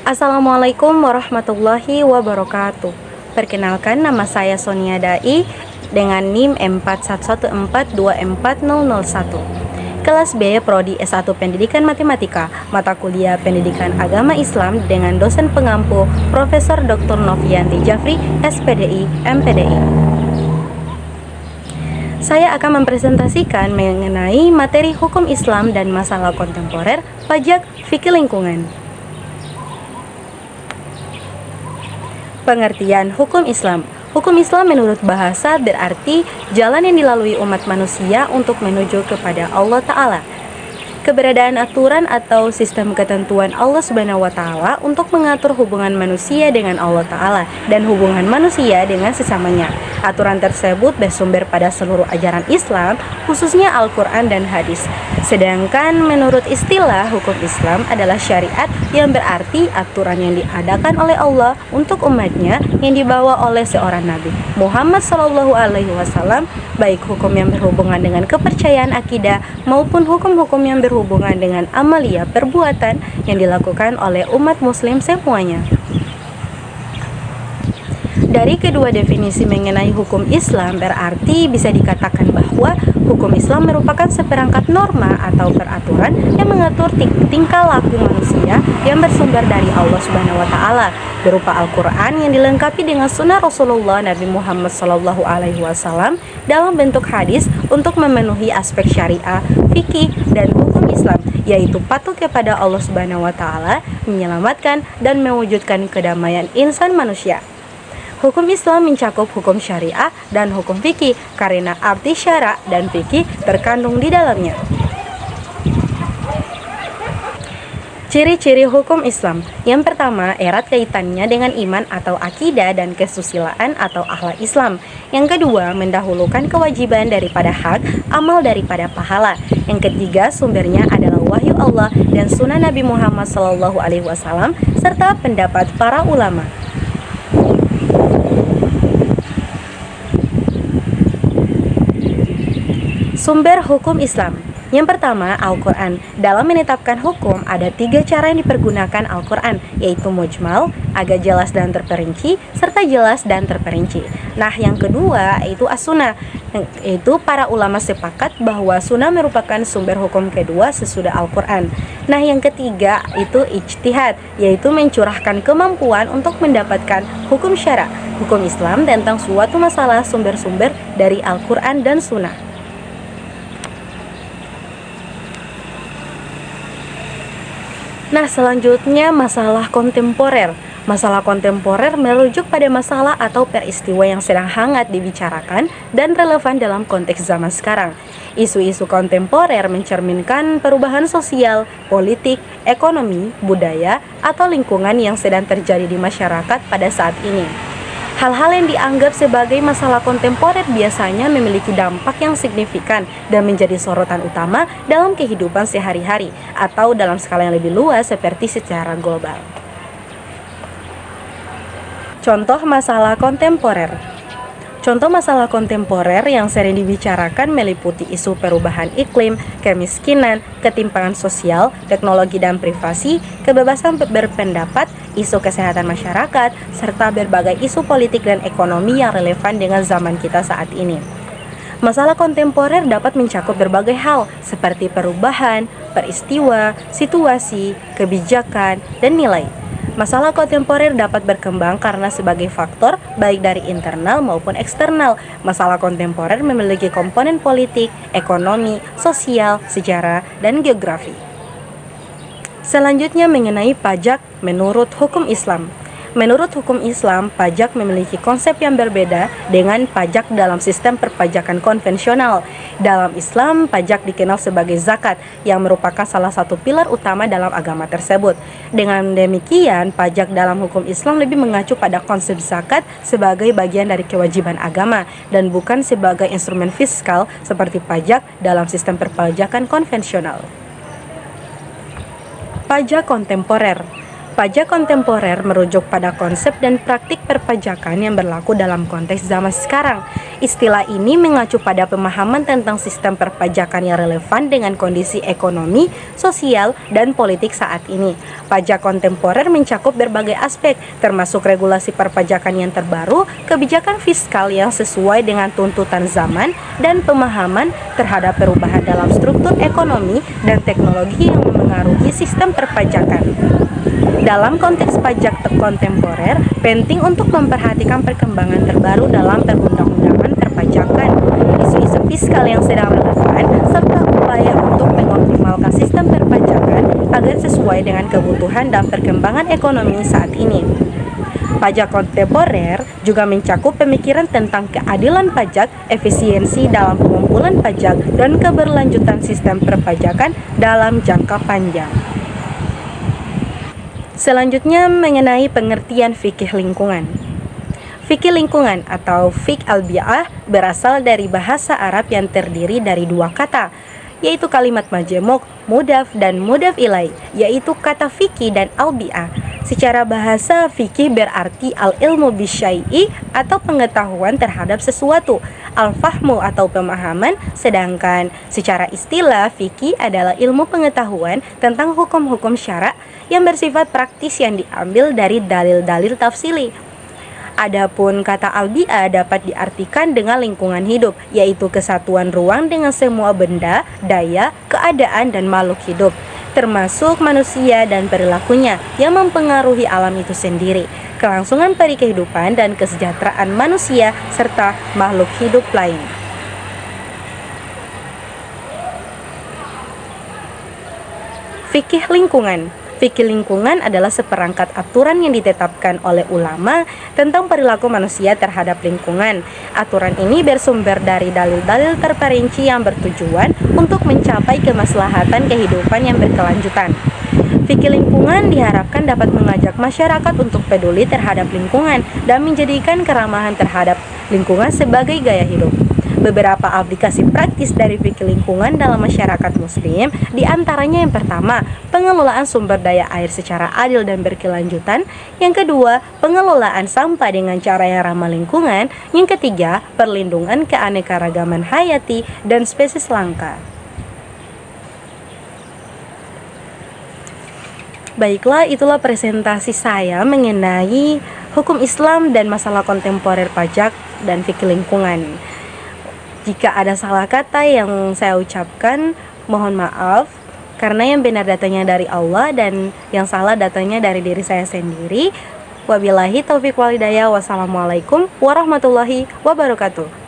Assalamualaikum warahmatullahi wabarakatuh. Perkenalkan, nama saya Sonia Dai dengan NIM M4114240001. Kelas B, Prodi S1 Pendidikan Matematika, mata kuliah Pendidikan Agama Islam dengan dosen pengampu Profesor Dr. Novianti Jafri, SPDI, MPDI. Saya akan mempresentasikan mengenai materi hukum Islam dan masalah kontemporer, pajak, fikih lingkungan. Pengertian hukum Islam. Hukum Islam menurut bahasa berarti jalan yang dilalui umat manusia untuk menuju kepada Allah Ta'ala. Keberadaan aturan atau sistem ketentuan Allah Subhanahu wa Ta'ala untuk mengatur hubungan manusia dengan Allah Ta'ala dan hubungan manusia dengan sesamanya. Aturan tersebut bersumber pada seluruh ajaran Islam, khususnya Al-Quran dan hadis. Sedangkan menurut istilah hukum Islam adalah syariat yang berarti aturan yang diadakan oleh Allah untuk umatnya yang dibawa oleh seorang Nabi Muhammad SAW, baik hukum yang berhubungan dengan kepercayaan akidah maupun hukum-hukum yang berhubungan dengan amalia perbuatan yang dilakukan oleh umat muslim semuanya. Dari kedua definisi mengenai hukum Islam berarti bisa dikatakan bahwa hukum Islam merupakan seperangkat norma atau peraturan yang mengatur tingkah laku manusia yang bersumber dari Allah Subhanahu wa Ta'ala berupa Al-Quran yang dilengkapi dengan sunnah Rasulullah Nabi Muhammad SAW dalam bentuk hadis untuk memenuhi aspek syariah, fikih, dan hukum Islam, yaitu patuh kepada Allah Subhanahu wa Ta'ala, menyelamatkan dan mewujudkan kedamaian insan manusia. Hukum Islam mencakup hukum syariah dan hukum fikih karena arti syara dan fikih terkandung di dalamnya. Ciri-ciri hukum Islam. Yang pertama, erat kaitannya dengan iman atau akidah dan kesusilaan atau akhlak Islam. Yang kedua, mendahulukan kewajiban daripada hak, amal daripada pahala. Yang ketiga, sumbernya adalah wahyu Allah dan sunnah Nabi Muhammad SAW serta pendapat para ulama. Sumber hukum Islam. Yang pertama, Al-Quran. Dalam menetapkan hukum, ada 3 cara yang dipergunakan Al-Quran, yaitu mujmal, agak jelas dan terperinci, serta jelas dan terperinci. Nah, yang kedua, yaitu as-sunnah, yaitu para ulama sepakat bahwa sunnah merupakan sumber hukum kedua sesudah Al-Quran. Nah, yang ketiga, itu ijtihad, yaitu mencurahkan kemampuan untuk mendapatkan hukum syara, hukum Islam tentang suatu masalah sumber-sumber dari Al-Quran dan sunnah. Nah, selanjutnya masalah kontemporer. Masalah kontemporer merujuk pada masalah atau peristiwa yang sedang hangat dibicarakan dan relevan dalam konteks zaman sekarang. Isu-isu kontemporer mencerminkan perubahan sosial, politik, ekonomi, budaya, atau lingkungan yang sedang terjadi di masyarakat pada saat ini. Hal-hal yang dianggap sebagai masalah kontemporer biasanya memiliki dampak yang signifikan dan menjadi sorotan utama dalam kehidupan sehari-hari atau dalam skala yang lebih luas seperti secara global. Contoh masalah kontemporer. Contoh masalah kontemporer yang sering dibicarakan meliputi isu perubahan iklim, kemiskinan, ketimpangan sosial, teknologi dan privasi, kebebasan berpendapat, isu kesehatan masyarakat, serta berbagai isu politik dan ekonomi yang relevan dengan zaman kita saat ini. Masalah kontemporer dapat mencakup berbagai hal seperti perubahan, peristiwa, situasi, kebijakan, dan nilai. Masalah kontemporer dapat berkembang karena sebagai faktor baik dari internal maupun eksternal. Masalah kontemporer memiliki komponen politik, ekonomi, sosial, sejarah, dan geografi. Selanjutnya mengenai pajak menurut hukum Islam. Menurut hukum Islam, pajak memiliki konsep yang berbeda dengan pajak dalam sistem perpajakan konvensional. Dalam Islam, pajak dikenal sebagai zakat yang merupakan salah satu pilar utama dalam agama tersebut. Dengan demikian, pajak dalam hukum Islam lebih mengacu pada konsep zakat sebagai bagian dari kewajiban agama dan bukan sebagai instrumen fiskal seperti pajak dalam sistem perpajakan konvensional. Pajak kontemporer. Pajak kontemporer merujuk pada konsep dan praktik perpajakan yang berlaku dalam konteks zaman sekarang. Istilah ini mengacu pada pemahaman tentang sistem perpajakan yang relevan dengan kondisi ekonomi, sosial, dan politik saat ini. Pajak kontemporer mencakup berbagai aspek, termasuk regulasi perpajakan yang terbaru, kebijakan fiskal yang sesuai dengan tuntutan zaman, dan pemahaman terhadap perubahan dalam struktur ekonomi dan teknologi yang memengaruhi sistem perpajakan. Dalam konteks pajak kontemporer, penting untuk memperhatikan perkembangan terbaru dalam perundang-undangan perpajakan, isu-isu fiskal yang sedang relevan, serta upaya untuk mengoptimalkan sistem perpajakan agar sesuai dengan kebutuhan dan perkembangan ekonomi saat ini. Pajak kontemporer juga mencakup pemikiran tentang keadilan pajak, efisiensi dalam pengumpulan pajak, dan keberlanjutan sistem perpajakan dalam jangka panjang. Selanjutnya mengenai pengertian fikih lingkungan. Fikih lingkungan atau fiqh al-bi'ah berasal dari bahasa Arab yang terdiri dari dua kata, yaitu kalimat majemuk, mudaf, dan mudaf ilai, yaitu kata fikih dan al-bi'ah. Secara bahasa, fikih berarti al-ilmu bisyai'i atau pengetahuan terhadap sesuatu, al-fahmu atau pemahaman, sedangkan secara istilah fikih adalah ilmu pengetahuan tentang hukum-hukum syara yang bersifat praktis yang diambil dari dalil-dalil tafsili. Adapun kata al-bi'ah dapat diartikan dengan lingkungan hidup, yaitu kesatuan ruang dengan semua benda, daya, keadaan, dan makhluk hidup, termasuk manusia dan perilakunya yang mempengaruhi alam itu sendiri, kelangsungan peri kehidupan dan kesejahteraan manusia serta makhluk hidup lain. Fikih lingkungan. Fikih lingkungan adalah seperangkat aturan yang ditetapkan oleh ulama tentang perilaku manusia terhadap lingkungan. Aturan ini bersumber dari dalil-dalil terperinci yang bertujuan untuk mencapai kemaslahatan kehidupan yang berkelanjutan. Fikih lingkungan diharapkan dapat mengajak masyarakat untuk peduli terhadap lingkungan dan menjadikan keramahan terhadap lingkungan sebagai gaya hidup. Beberapa aplikasi praktis dari fikih lingkungan dalam masyarakat muslim, diantaranya yang pertama, pengelolaan sumber daya air secara adil dan berkelanjutan. Yang kedua, pengelolaan sampah dengan cara yang ramah lingkungan. Yang ketiga, perlindungan keanekaragaman hayati dan spesies langka. Baiklah, itulah presentasi saya mengenai hukum Islam dan masalah kontemporer pajak dan fikih lingkungan. Jika ada salah kata yang saya ucapkan, mohon maaf, karena yang benar datanya dari Allah dan yang salah datanya dari diri saya sendiri. Wabillahi taufiq wal hidayah. Wassalamualaikum warahmatullahi wabarakatuh.